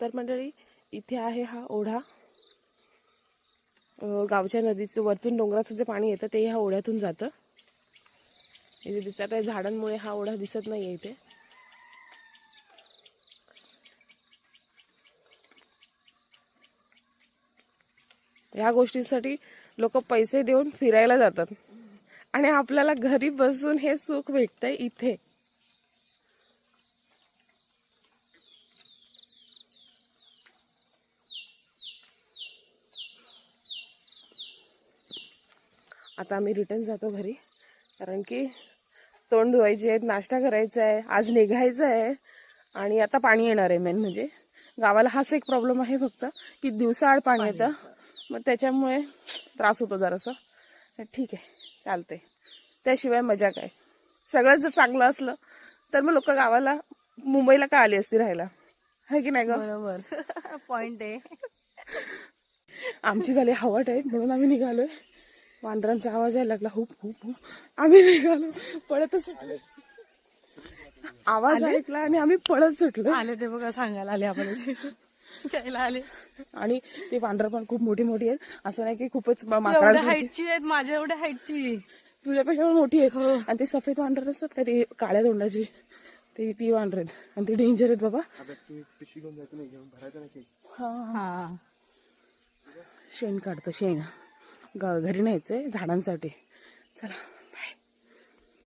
तर मंडळी इथे आहे हा ओढा. गावच्या नदीचं वरतून डोंगराचं जे पाणी येतं ते ह्या ओढ्यातून जातं. इथे दिसत आहे झाडांमुळे हा ओढा दिसत नाहीये इथे. ह्या गोष्टींसाठी लोक पैसे देऊन फिरायला जातात आणि आपल्याला घरी बसून हे सुख भेटतंय इथे. आता आम्ही रिटर्न जातो घरी, कारण की तोंड धुवायचे आहेत, नाश्ता करायचा आहे, आज निघायचं आहे आणि आता पाणी येणार आहे. मेन म्हणजे गावाला हाच एक प्रॉब्लेम आहे फक्त की दिवसाआड पाणी येतं, मग त्याच्यामुळे त्रास होतो जरासा. ठीक आहे, चालतंय. त्याशिवाय मजा काय. सगळं जर चांगलं असलं तर मग लोक गावाला मुंबईला का आली असती राहायला, है की नाही ग? बरोबर पॉइंट आहे. आमची झाली हवा टाईप म्हणून आम्ही निघालोय. वांदरांचा आवाज यायला लागला, हुप हुप हुप. आम्ही निघालो, पळतच सुटलो. आवाज ऐकला आणि आम्ही पळत सुटलो. आले ते बघा, सांगायला आले आपल्याला, घ्यायला आले. आणि ते वांदर पण खूप मोठी मोठी आहेत, असं नाही की खूपच एवढ्या माकडांसारखी. हाईटची आहेत, माझ्या एवढ्या हाईटची. तुझ्यापेक्षा पण मोठी आहेत. आणि ते सफेद वांदर असतात का, ते काळ्या तोंडाची, ते ती वांदर आहेत आणि ते डेंजर आहेत बाबा. हा शेण काढतो, शेण घरी न्यायचंय झाडांसाठी. चला.